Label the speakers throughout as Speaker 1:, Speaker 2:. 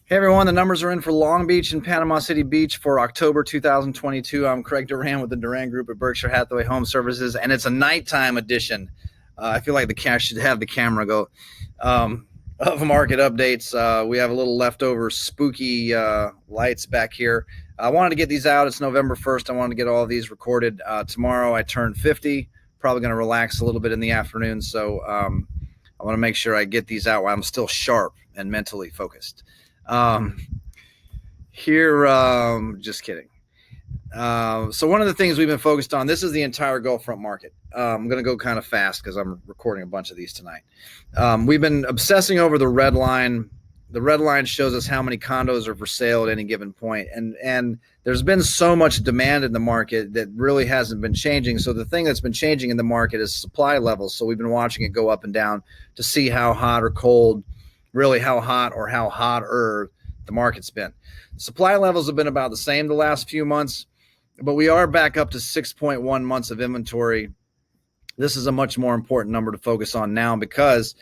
Speaker 1: Hey everyone, the numbers are in for Long Beach and Panama City Beach for October 2022. I'm Craig Duran with the Duran Group at Berkshire Hathaway Home Services, and it's a nighttime edition. I feel like the cash should have the camera go of market updates. We have a little leftover spooky lights back here. I wanted to get these out. It's November 1st. I wanted to get all of these recorded. Tomorrow I turn 50. Probably going to relax a little bit in the afternoon, so I want to make sure I get these out while I'm still sharp and mentally focused. Just kidding. So one of the things we've been focused on, this is the entire Gulf front market. I'm going to go kind of fast because I'm recording a bunch of these tonight. We've been obsessing over the red line. The red line shows us how many condos are for sale at any given point. And there's been so much demand in the market that really hasn't been changing. So the thing that's been changing in the market is supply levels. So we've been watching it go up and down to see how hot or cold, really how hot or how hotter the market's been. Supply levels have been about the same the last few months, but we are back up to 6.1 months of inventory. This is a much more important number to focus on now because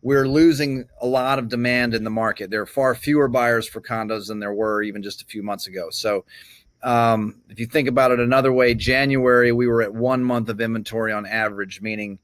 Speaker 1: we're losing a lot of demand in the market. There are far fewer buyers for condos than there were even just a few months ago. So if you think about it another way, January, we were at 1 month of inventory on average, meaning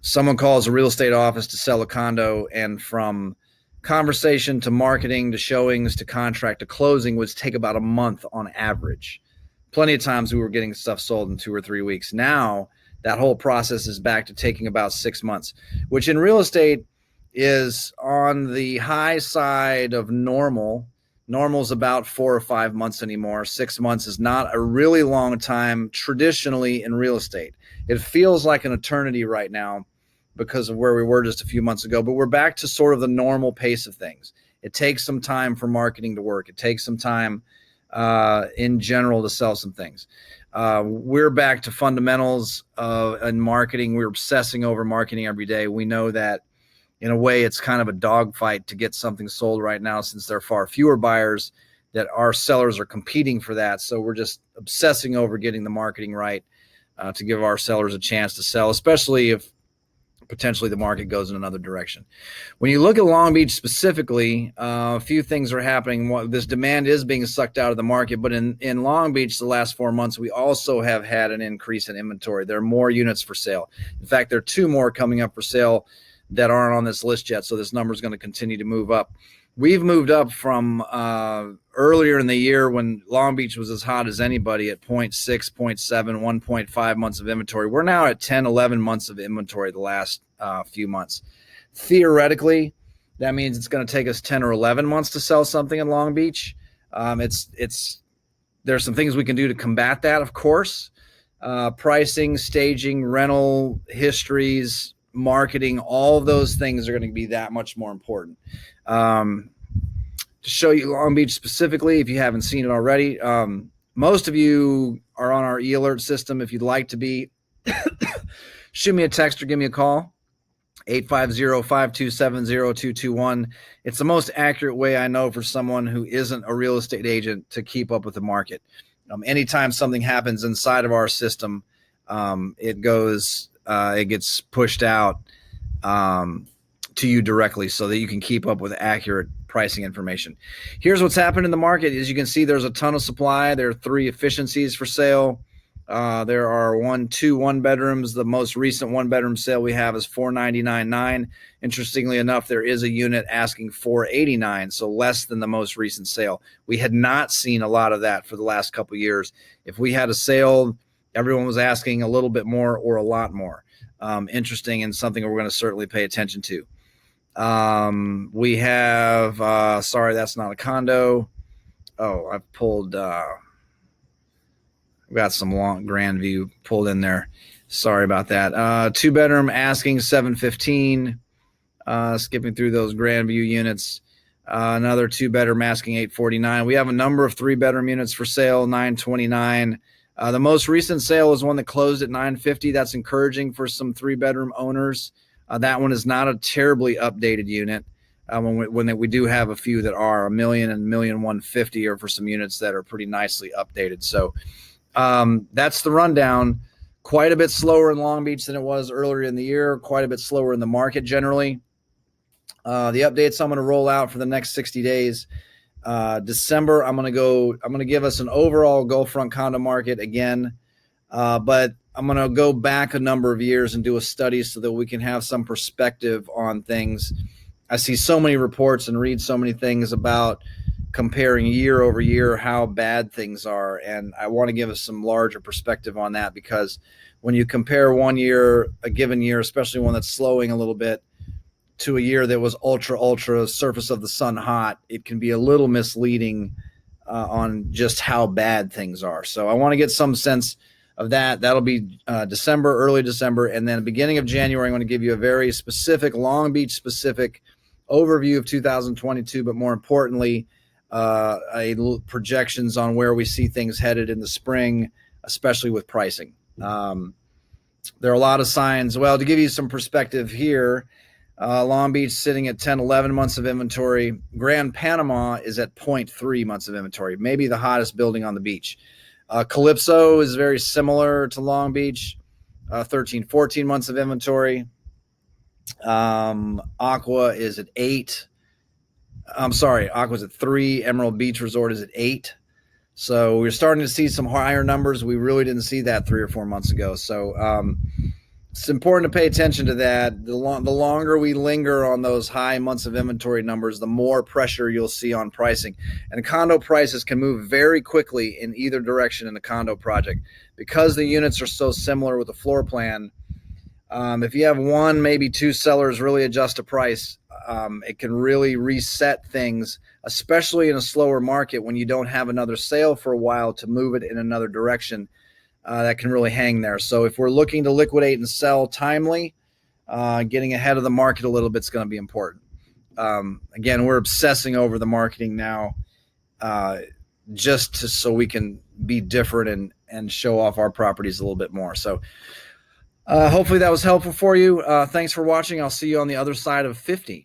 Speaker 1: someone calls a real estate office to sell a condo, and from conversation to marketing to showings to contract to closing would take about a month on average. Plenty of times we were getting stuff sold in 2 or 3 weeks. Now that whole process is back to taking about 6 months, which in real estate is on the high side of normal. Normal's about 4 or 5 months anymore. 6 months is not a really long time traditionally in real estate. It feels like an eternity right now because of where we were just a few months ago, but we're back to sort of the normal pace of things. It takes some time for marketing to work. It takes some time in general to sell some things. We're back to fundamentals in marketing. We're obsessing over marketing every day. We know that in a way it's kind of a dogfight to get something sold right now since there are far fewer buyers, that our sellers are competing for that. So we're just obsessing over getting the marketing right to give our sellers a chance to sell, especially if potentially the market goes in another direction. When you look at Long Beach specifically, a few things are happening. This demand is being sucked out of the market, but in Long Beach the last 4 months, we also have had an increase in inventory. There are more units for sale. In fact, there are 2 more coming up for sale that aren't on this list yet, so this number is going to continue to move up. We've moved up from earlier in the year when Long Beach was as hot as anybody at 0.6, 0.7, 1.5 months of inventory. We're now at 10, 11 months of inventory the last few months. Theoretically, that means it's going to take us 10 or 11 months to sell something in Long Beach. There's some things we can do to combat that, of course. Pricing, staging, rental histories, marketing, all of those things are going to be that much more important. To show you Long Beach specifically, if you haven't seen it already, most of you are on our e-alert system. If you'd like to be, shoot me a text or give me a call, 850-527-0221. It's the most accurate way I know for someone who isn't a real estate agent to keep up with the market. Anytime something happens inside of our system, it gets pushed out to you directly so that you can keep up with accurate pricing information. Here's what's happened in the market. As you can see, there's a ton of supply. There are 3 efficiencies for sale. There are 2 one-bedrooms. The most recent one-bedroom sale we have is $499,900. Interestingly enough, there is a unit asking $489,000, so less than the most recent sale. We had not seen a lot of that for the last couple of years. If we had a sale, everyone was asking a little bit more or a lot more. Interesting, and something we're going to certainly pay attention to. We have, sorry, that's not a condo. Oh, I've pulled, got some long grand view pulled in there. Sorry about that. 2-bedroom asking $715,000. Skipping through those grand view units. Another 2-bedroom asking $849,000. We have a number of 3-bedroom units for sale, $929,000. The most recent sale was one that closed at $950,000. That's encouraging for some 3-bedroom owners. That one is not a terribly updated unit. When we do have a few that are $1 million and $1,150,000 are for some units that are pretty nicely updated. So that's the rundown. Quite a bit slower in Long Beach than it was earlier in the year. Quite a bit slower in the market generally. The updates I'm going to roll out for the next 60 days. December, I'm going to give us an overall Gulf front condo market again. But I'm going to go back a number of years and do a study so that we can have some perspective on things. I see so many reports and read so many things about comparing year over year how bad things are. And I want to give us some larger perspective on that, because when you compare one year, a given year, especially one that's slowing a little bit, to a year that was ultra surface of the sun hot, it can be a little misleading on just how bad things are. So I want to get some sense of that. That'll be December, early December. And then beginning of January, I'm going to give you a very specific, Long Beach specific overview of 2022, but more importantly, projections on where we see things headed in the spring, especially with pricing. There are a lot of signs. Well, to give you some perspective here, Long Beach sitting at 10, 11 months of inventory. Grand Panama is at 0.3 months of inventory, maybe the hottest building on the beach. Calypso is very similar to Long Beach, 13, 14 months of inventory. Aqua is at 8. I'm sorry, Aqua's at 3. Emerald Beach Resort is at 8. So we're starting to see some higher numbers. We really didn't see that 3 or 4 months ago. So it's important to pay attention to that. The longer we linger on those high months of inventory numbers, the more pressure you'll see on pricing. And condo prices can move very quickly in either direction in a condo project. Because the units are so similar with the floor plan, if you have one, maybe two sellers really adjust a price, it can really reset things, especially in a slower market when you don't have another sale for a while to move it in another direction. That can really hang there. So if we're looking to liquidate and sell timely, getting ahead of the market a little bit is going to be important. Again, we're obsessing over the marketing now, so we can be different and show off our properties a little bit more. So hopefully that was helpful for you. Thanks for watching. I'll see you on the other side of 50.